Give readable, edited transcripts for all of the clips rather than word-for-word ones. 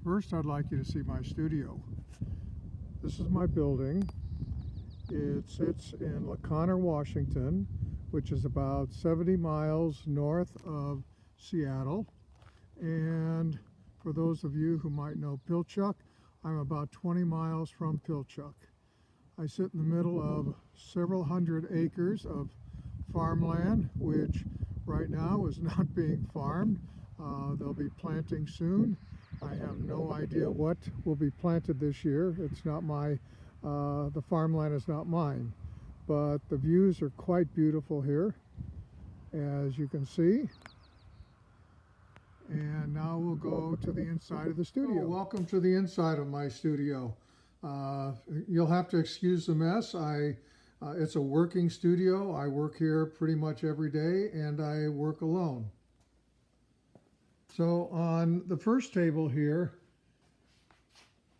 First, I'd like you to see my studio. This is my building. It sits in LaConner, Washington, which is about 70 miles north of Seattle. And for those of you who might know Pilchuck, I'm about 20 miles from Pilchuck. I sit in the middle of several hundred acres of farmland, which right now is not being farmed. They'll be planting soon. I have no idea what will be planted this year. It's not the farmland is not mine, but the views are quite beautiful here, as you can see. And now we'll go to the inside of the studio. Welcome to the inside of my studio. You'll have to excuse the mess. It's a working studio. I work here pretty much every day, and I work alone. So on the first table here,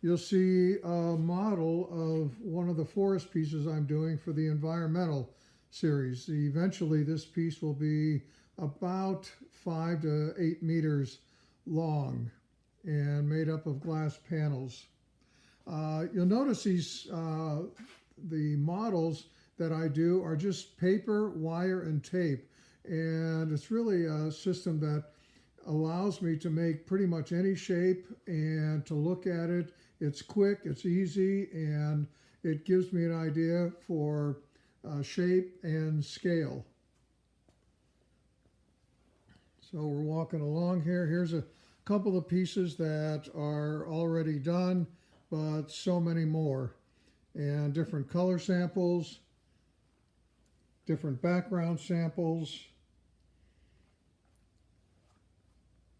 you'll see a model of one of the forest pieces I'm doing for the environmental series. Eventually this piece will be about 5 to 8 meters long and made up of glass panels. You'll notice the models that I do are just paper, wire, and tape, and it's really a system that allows me to make pretty much any shape and to look at it. It's quick, it's easy, and it gives me an idea for shape and scale. So we're walking along here. Here's a couple of pieces that are already done, but so many more. And different color samples, different background samples.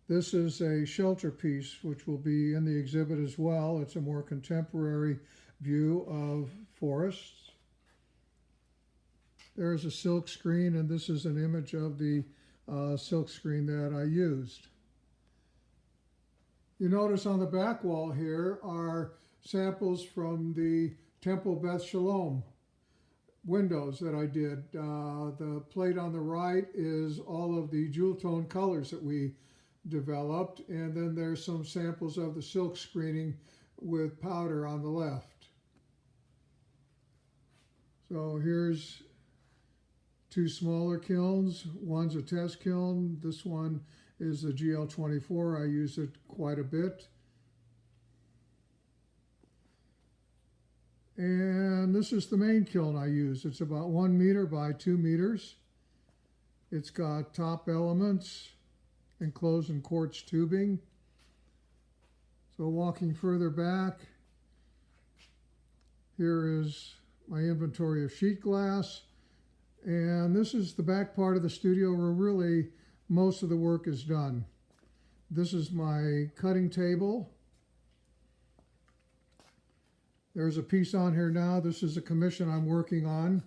This is a shelter piece, which will be in the exhibit as well. It's a more contemporary view of forests. There's a silk screen, and this is an image of the silk screen that I used. You notice on the back wall here are samples from the Temple Beth Shalom windows that I did. The plate on the right is all of the jewel tone colors that we developed, and then there's some samples of the silk screening with powder on the left. So here's two smaller kilns. One's a test kiln. This one is the GL24. I use it quite a bit. And this is the main kiln I use. It's about 1 meter by 2 meters. It's got top elements enclosed in quartz tubing. So walking further back, here is my inventory of sheet glass. And this is the back part of the studio where really most of the work is done. This is my cutting table. There's a piece on here now. This is a commission I'm working on.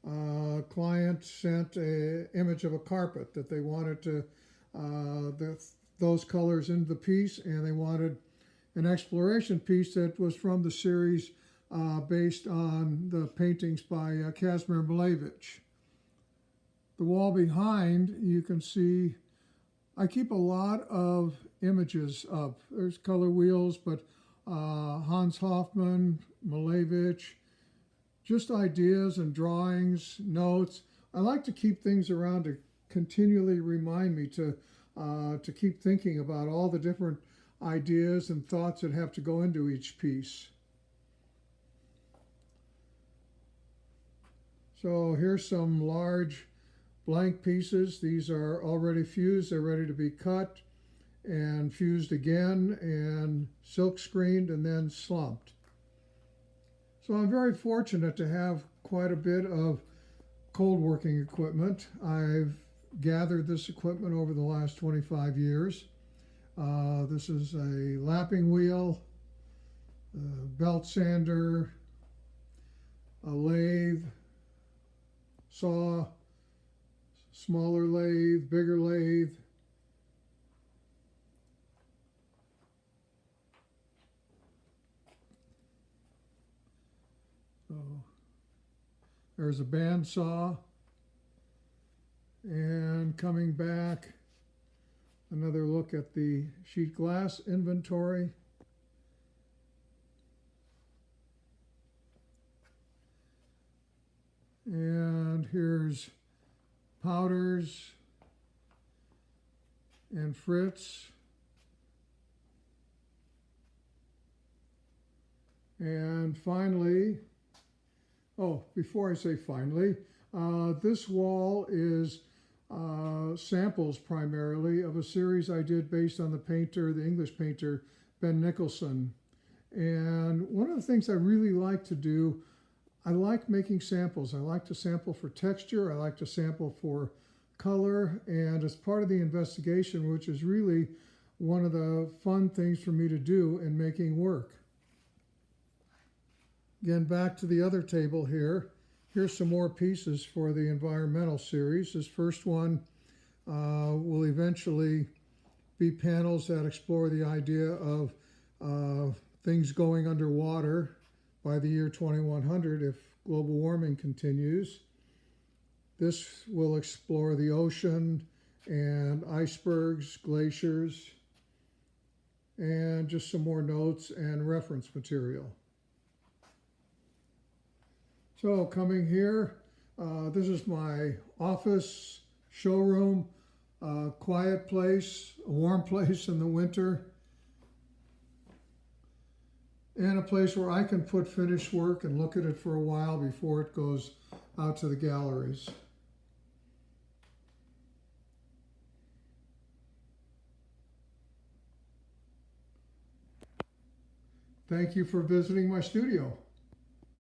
A client sent an image of a carpet that they wanted to those colors into the piece, and they wanted an exploration piece that was from the series based on the paintings by Kazimir Malevich. The wall behind, you can see, I keep a lot of images up. There's color wheels, but Hans Hofmann, Malevich, just ideas and drawings, notes. I like to keep things around to continually remind me to keep thinking about all the different ideas and thoughts that have to go into each piece. So here's some large blank pieces. These are already fused. They're ready to be cut and fused again and silk screened and then slumped. So I'm very fortunate to have quite a bit of cold working equipment. I've gathered this equipment over the last 25 years. This is a lapping wheel, a belt sander, a lathe, saw, smaller lathe, bigger lathe. So there's a bandsaw. And coming back, another look at the sheet glass inventory. And here's powders and Fritz. And finally, oh, before I say finally, this wall is samples primarily of a series I did based on the English painter, Ben Nicholson. And one of the things I really like to do, I like making samples. I like to sample for texture. I like to sample for color. And as part of the investigation, which is really one of the fun things for me to do in making work. Again, back to the other table here. Here's some more pieces for the environmental series. This first one will eventually be panels that explore the idea of things going underwater by the year 2100 if global warming continues. This will explore the ocean and icebergs, glaciers, and just some more notes and reference material. So coming here, this is my office, showroom, quiet place, a warm place in the winter, and a place where I can put finished work and look at it for a while before it goes out to the galleries. Thank you for visiting my studio.